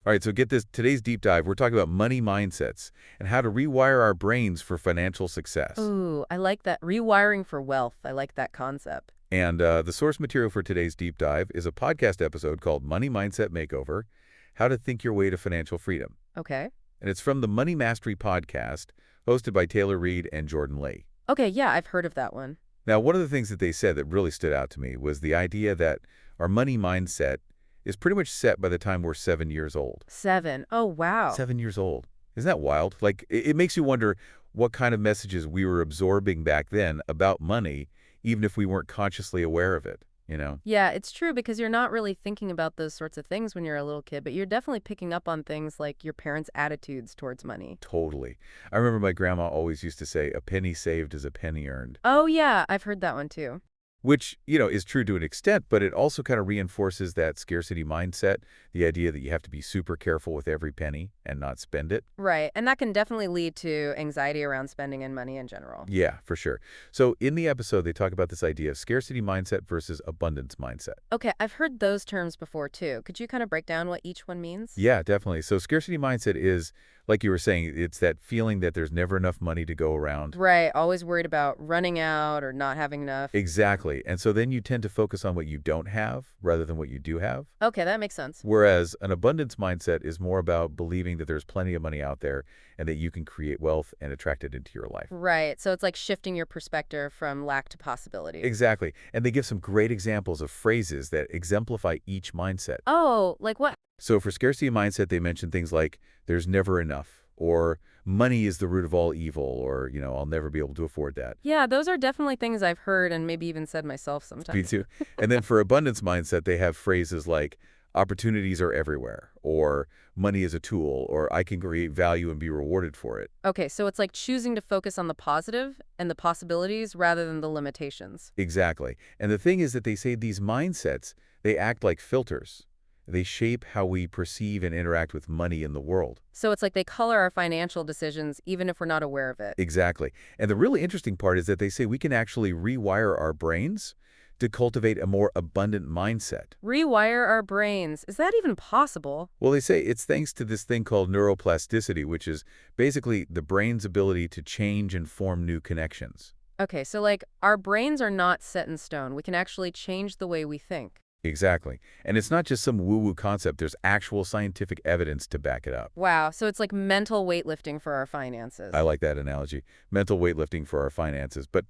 All right, so get this. Today's deep dive, we're talking about money mindsets and how to rewire our brains for financial success. Ooh, I like that. Rewiring for wealth. I like that concept. And the source material for today's deep dive is a podcast episode called Money Mindset Makeover, How to Think Your Way to Financial Freedom. Okay. And it's from the Money Mastery podcast, hosted by Taylor Reed and Jordan Lee. Okay, yeah, I've heard of that one. Now, one of the things that they said that really stood out to me was the idea that our money mindset is pretty much set by the time we're 7 years old. 7. Oh, wow. 7 years old. Isn't that wild? Like, it makes you wonder what kind of messages we were absorbing back then about money, even if we weren't consciously aware of it, you know? Yeah, it's true because you're not really thinking about those sorts of things when you're a little kid, but you're definitely picking up on things like your parents' attitudes towards money. Totally. I remember my grandma always used to say, a penny saved is a penny earned. Oh, yeah, I've heard that one too. Which, is true to an extent, but it also kind of reinforces that scarcity mindset, the idea that you have to be super careful with every penny and not spend it. Right, and that can definitely lead to anxiety around spending and money in general. Yeah, for sure. So in the episode, they talk about this idea of scarcity mindset versus abundance mindset. Okay, I've heard those terms before too. Could you kind of break down what each one means? Yeah, definitely. So scarcity mindset is, like you were saying, it's that feeling that there's never enough money to go around. Right, always worried about running out or not having enough. Exactly. And so then you tend to focus on what you don't have rather than what you do have. Okay, that makes sense. Whereas an abundance mindset is more about believing that there's plenty of money out there and that you can create wealth and attract it into your life. Right, so it's like shifting your perspective from lack to possibility. Exactly. And they give some great examples of phrases that exemplify each mindset. Oh, like what? So for scarcity mindset, they mention things like, there's never enough, or money is the root of all evil, or, I'll never be able to afford that. Yeah, those are definitely things I've heard and maybe even said myself sometimes. Me too. And then for abundance mindset, they have phrases like, opportunities are everywhere, or money is a tool, or I can create value and be rewarded for it. Okay, so it's like choosing to focus on the positive and the possibilities rather than the limitations. Exactly. And the thing is that they say these mindsets, they act like filters. They shape how we perceive and interact with money in the world. So it's like they color our financial decisions even if we're not aware of it. Exactly. And the really interesting part is that they say we can actually rewire our brains to cultivate a more abundant mindset. Rewire our brains. Is that even possible? Well, they say it's thanks to this thing called neuroplasticity, which is basically the brain's ability to change and form new connections. Okay, so like our brains are not set in stone. We can actually change the way we think. Exactly. And it's not just some woo-woo concept. There's actual scientific evidence to back it up. Wow, so it's like mental weightlifting for our finances. I like that analogy. Mental weightlifting for our finances. But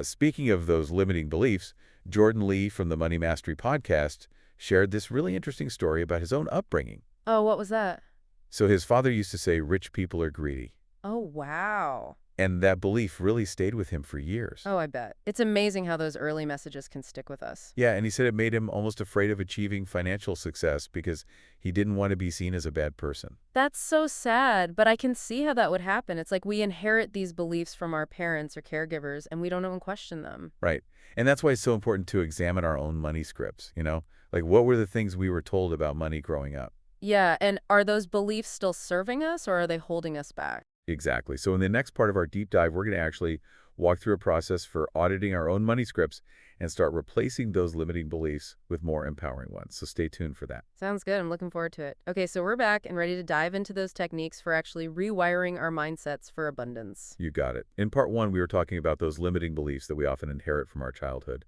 speaking of those limiting beliefs, Jordan Lee from the Money Mastery podcast shared this really interesting story about his own upbringing. Oh, what was that? So his father used to say, rich people are greedy. Oh, wow. And that belief really stayed with him for years. Oh, I bet. It's amazing how those early messages can stick with us. Yeah, and he said it made him almost afraid of achieving financial success because he didn't want to be seen as a bad person. That's so sad, but I can see how that would happen. It's like we inherit these beliefs from our parents or caregivers, and we don't even question them. Right. And that's why it's so important to examine our own money scripts, Like, what were the things we were told about money growing up? Yeah, and are those beliefs still serving us, or are they holding us back? Exactly. So in the next part of our deep dive, we're going to actually walk through a process for auditing our own money scripts and start replacing those limiting beliefs with more empowering ones. So stay tuned for that. Sounds good. I'm looking forward to it. Okay, so we're back and ready to dive into those techniques for actually rewiring our mindsets for abundance. You got it. In part one, we were talking about those limiting beliefs that we often inherit from our childhood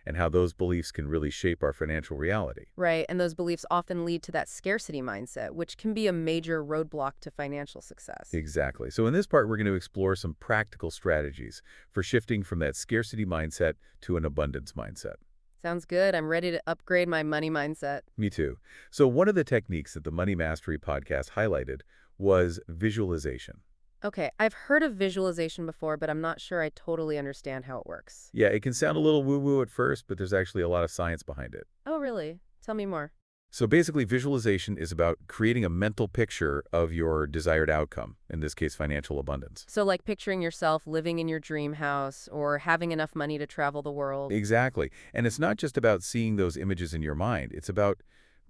and how those beliefs can really shape our financial reality. Right, and those beliefs often lead to that scarcity mindset, which can be a major roadblock to financial success. Exactly. So in this part, we're going to explore some practical strategies for shifting from that scarcity mindset to an abundance mindset. Sounds good. I'm ready to upgrade my money mindset. Me too. So one of the techniques that the Money Mastery podcast highlighted was visualization. Okay, I've heard of visualization before, but I'm not sure I totally understand how it works. Yeah, it can sound a little woo-woo at first, but there's actually a lot of science behind it. Oh, really? Tell me more. So basically, visualization is about creating a mental picture of your desired outcome, in this case, financial abundance. So like picturing yourself living in your dream house or having enough money to travel the world. Exactly. And it's not just about seeing those images in your mind. It's about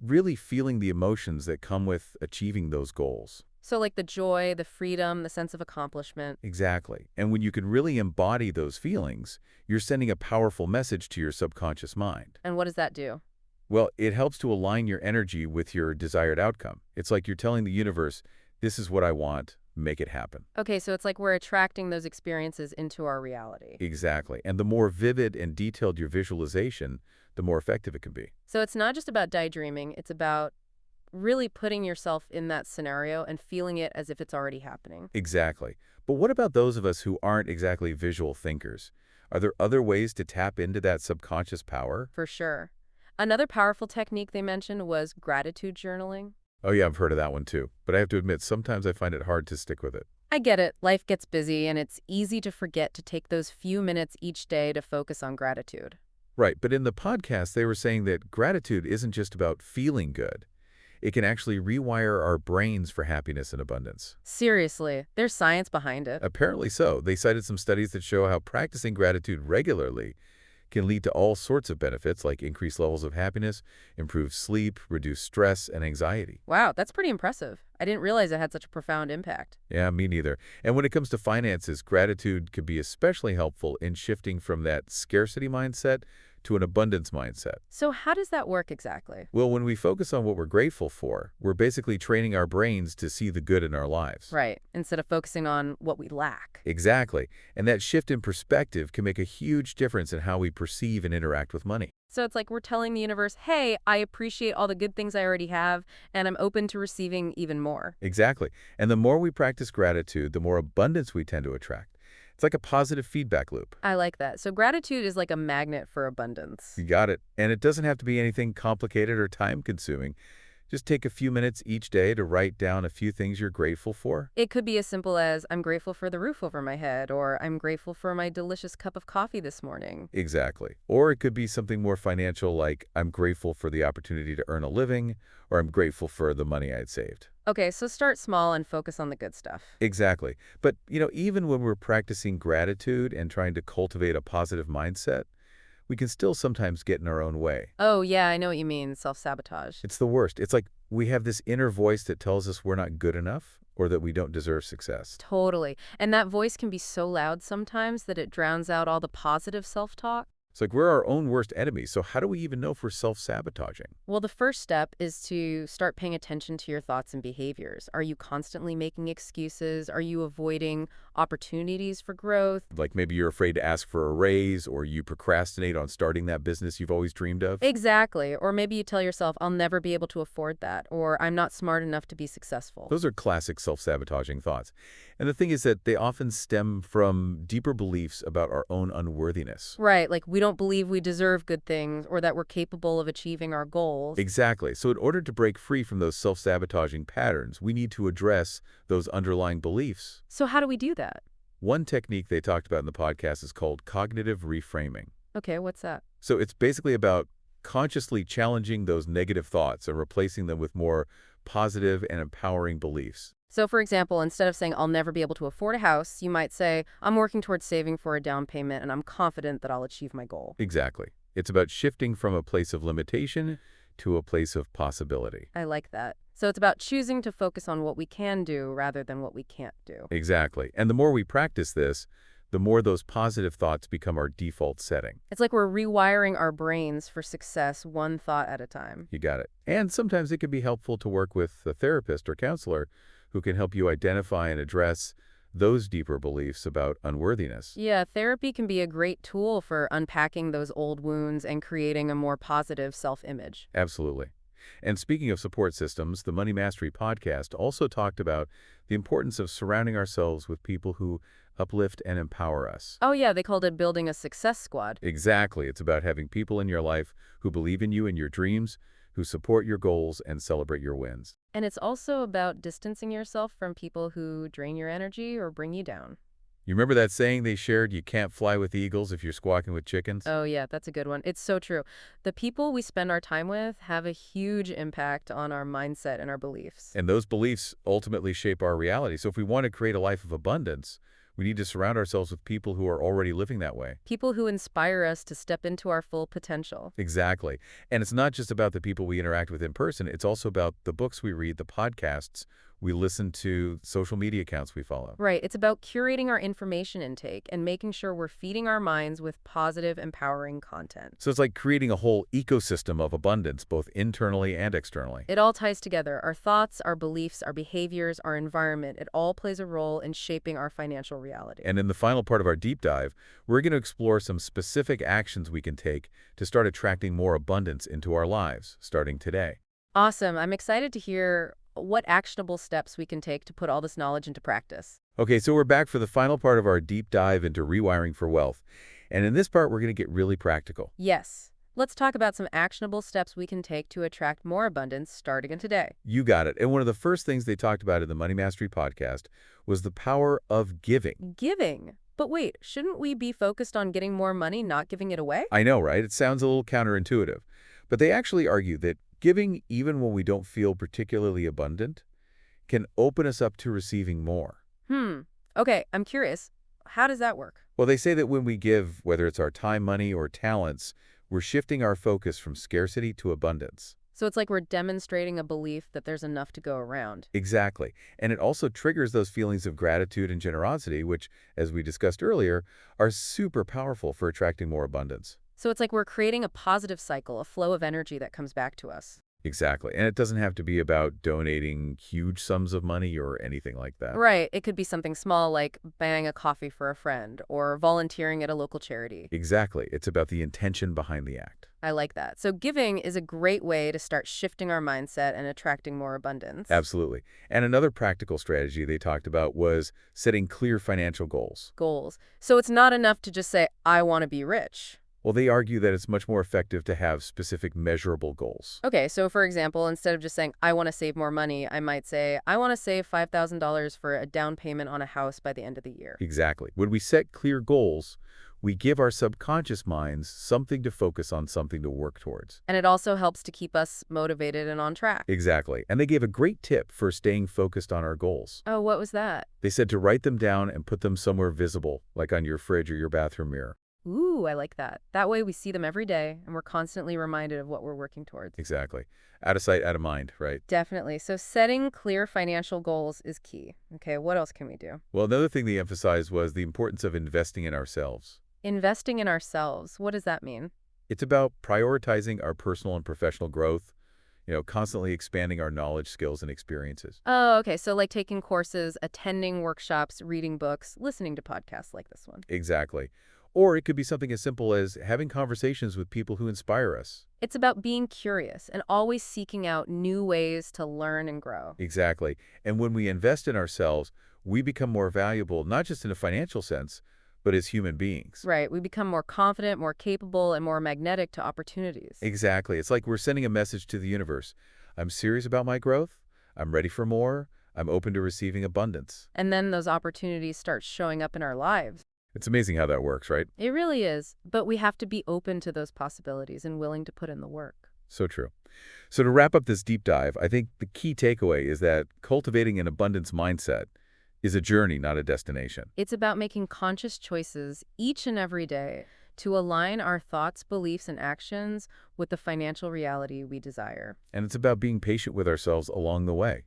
really feeling the emotions that come with achieving those goals. So like the joy, the freedom, the sense of accomplishment. Exactly. And when you can really embody those feelings, you're sending a powerful message to your subconscious mind. And what does that do? Well, it helps to align your energy with your desired outcome. It's like you're telling the universe, this is what I want, make it happen. Okay, so it's like we're attracting those experiences into our reality. Exactly. And the more vivid and detailed your visualization, the more effective it can be. So it's not just about daydreaming, it's about really putting yourself in that scenario and feeling it as if it's already happening. Exactly. But what about those of us who aren't exactly visual thinkers? Are there other ways to tap into that subconscious power? For sure. Another powerful technique they mentioned was gratitude journaling. Oh yeah, I've heard of that one too. But I have to admit, sometimes I find it hard to stick with it. I get it. Life gets busy, and it's easy to forget to take those few minutes each day to focus on gratitude. Right, but in the podcast, they were saying that gratitude isn't just about feeling good. It can actually rewire our brains for happiness and abundance. Seriously, there's science behind it. Apparently so. They cited some studies that show how practicing gratitude regularly can lead to all sorts of benefits like increased levels of happiness, improved sleep, reduced stress, and anxiety. Wow, that's pretty impressive. I didn't realize it had such a profound impact. Yeah, me neither. And when it comes to finances, gratitude could be especially helpful in shifting from that scarcity mindset to an abundance mindset. So how does that work exactly? Well, when we focus on what we're grateful for, we're basically training our brains to see the good in our lives. Right, instead of focusing on what we lack. Exactly. And that shift in perspective can make a huge difference in how we perceive and interact with money. So it's like we're telling the universe, hey, I appreciate all the good things I already have, and I'm open to receiving even more. Exactly. And the more we practice gratitude, the more abundance we tend to attract. It's like a positive feedback loop. I like that. So gratitude is like a magnet for abundance. You got it. And it doesn't have to be anything complicated or time-consuming. Just take a few minutes each day to write down a few things you're grateful for. It could be as simple as, I'm grateful for the roof over my head, or I'm grateful for my delicious cup of coffee this morning. Exactly. Or it could be something more financial like, I'm grateful for the opportunity to earn a living, or I'm grateful for the money I had saved. Okay, so start small and focus on the good stuff. Exactly. But, even when we're practicing gratitude and trying to cultivate a positive mindset, we can still sometimes get in our own way. Oh, yeah, I know what you mean, self-sabotage. It's the worst. It's like we have this inner voice that tells us we're not good enough or that we don't deserve success. Totally. And that voice can be so loud sometimes that it drowns out all the positive self-talk. It's like we're our own worst enemies. So how do we even know if we're self-sabotaging? Well, the first step is to start paying attention to your thoughts and behaviors. Are you constantly making excuses? Are you avoiding opportunities for growth? Like maybe you're afraid to ask for a raise or you procrastinate on starting that business you've always dreamed of. Exactly. Or maybe you tell yourself, I'll never be able to afford that, or I'm not smart enough to be successful. Those are classic self-sabotaging thoughts. And the thing is that they often stem from deeper beliefs about our own unworthiness. Right, like we don't believe we deserve good things or that we're capable of achieving our goals. Exactly. So in order to break free from those self-sabotaging patterns, we need to address those underlying beliefs. So how do we do that? One technique they talked about in the podcast is called cognitive reframing. Okay, what's that? So it's basically about consciously challenging those negative thoughts and replacing them with more positive and empowering beliefs. So, for example, instead of saying, I'll never be able to afford a house, you might say, I'm working towards saving for a down payment and I'm confident that I'll achieve my goal. Exactly. It's about shifting from a place of limitation to a place of possibility. I like that. So it's about choosing to focus on what we can do rather than what we can't do. Exactly. And the more we practice this, the more those positive thoughts become our default setting. It's like we're rewiring our brains for success one thought at a time. You got it. And sometimes it can be helpful to work with a therapist or counselor who can help you identify and address those deeper beliefs about unworthiness. Yeah, therapy can be a great tool for unpacking those old wounds and creating a more positive self-image. Absolutely. And speaking of support systems, the Money Mastery podcast also talked about the importance of surrounding ourselves with people who uplift and empower us. Oh yeah, they called it building a success squad. Exactly. It's about having people in your life who believe in you and your dreams, who support your goals and celebrate your wins. And it's also about distancing yourself from people who drain your energy or bring you down. You remember that saying they shared, you can't fly with eagles if you're squawking with chickens? Oh yeah, that's a good one. It's so true. The people we spend our time with have a huge impact on our mindset and our beliefs. And those beliefs ultimately shape our reality. So if we want to create a life of abundance, we need to surround ourselves with people who are already living that way. People who inspire us to step into our full potential. Exactly. And it's not just about the people we interact with in person. It's also about the books we read, the podcasts We listen to social media accounts we follow. Right. It's about curating our information intake and making sure we're feeding our minds with positive, empowering content. So it's like creating a whole ecosystem of abundance, both internally and externally. It all ties together. Our thoughts, our beliefs, our behaviors, our environment, it all plays a role in shaping our financial reality. And in the final part of our deep dive, we're going to explore some specific actions we can take to start attracting more abundance into our lives, starting today. Awesome. I'm excited to hear what actionable steps we can take to put all this knowledge into practice. Okay, so we're back for the final part of our deep dive into rewiring for wealth. And in this part, we're going to get really practical. Yes. Let's talk about some actionable steps we can take to attract more abundance starting today. You got it. And one of the first things they talked about in the Money Mastery podcast was the power of giving. Giving. But wait, shouldn't we be focused on getting more money, not giving it away? I know, right? It sounds a little counterintuitive. But they actually argue that giving, even when we don't feel particularly abundant, can open us up to receiving more. Okay, I'm curious. How does that work? Well, they say that when we give, whether it's our time, money, or talents, we're shifting our focus from scarcity to abundance. So it's like we're demonstrating a belief that there's enough to go around. Exactly. And it also triggers those feelings of gratitude and generosity, which, as we discussed earlier, are super powerful for attracting more abundance. So it's like we're creating a positive cycle, a flow of energy that comes back to us. Exactly. And it doesn't have to be about donating huge sums of money or anything like that. Right. It could be something small like buying a coffee for a friend or volunteering at a local charity. Exactly. It's about the intention behind the act. I like that. So giving is a great way to start shifting our mindset and attracting more abundance. Absolutely. And another practical strategy they talked about was setting clear financial goals. Goals. So it's not enough to just say, I want to be rich. Well, they argue that it's much more effective to have specific measurable goals. Okay, so for example, instead of just saying, I want to save more money, I might say, I want to save $5,000 for a down payment on a house by the end of the year. Exactly. When we set clear goals, we give our subconscious minds something to focus on, something to work towards. And it also helps to keep us motivated and on track. Exactly. And they gave a great tip for staying focused on our goals. Oh, what was that? They said to write them down and put them somewhere visible, like on your fridge or your bathroom mirror. Ooh, I like that. That way we see them every day and we're constantly reminded of what we're working towards. Exactly. Out of sight, out of mind, right? Definitely. So setting clear financial goals is key. Okay, what else can we do? Well, another thing they emphasized was the importance of investing in ourselves. Investing in ourselves. What does that mean? It's about prioritizing our personal and professional growth, constantly expanding our knowledge, skills, and experiences. Oh, okay. So like taking courses, attending workshops, reading books, listening to podcasts like this one. Exactly. Or it could be something as simple as having conversations with people who inspire us. It's about being curious and always seeking out new ways to learn and grow. Exactly. And when we invest in ourselves, we become more valuable, not just in a financial sense, but as human beings. Right. We become more confident, more capable, and more magnetic to opportunities. Exactly. It's like we're sending a message to the universe. I'm serious about my growth. I'm ready for more. I'm open to receiving abundance. And then those opportunities start showing up in our lives. It's amazing how that works, right? It really is. But we have to be open to those possibilities and willing to put in the work. So true. So to wrap up this deep dive, I think the key takeaway is that cultivating an abundance mindset is a journey, not a destination. It's about making conscious choices each and every day to align our thoughts, beliefs, and actions with the financial reality we desire. And it's about being patient with ourselves along the way,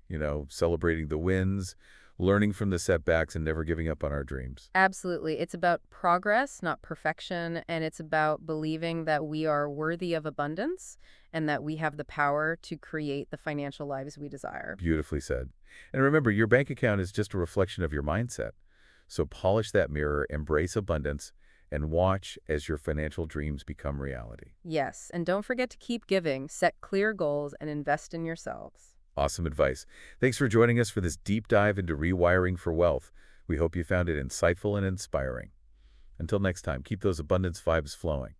celebrating the wins, learning from the setbacks, and never giving up on our dreams. Absolutely. It's about progress, not perfection, and it's about believing that we are worthy of abundance and that we have the power to create the financial lives we desire. Beautifully said. And remember, your bank account is just a reflection of your mindset. So polish that mirror, embrace abundance, and watch as your financial dreams become reality. Yes, and don't forget to keep giving, set clear goals, and invest in yourselves. Awesome advice. Thanks for joining us for this deep dive into rewiring for wealth. We hope you found it insightful and inspiring. Until next time, keep those abundance vibes flowing.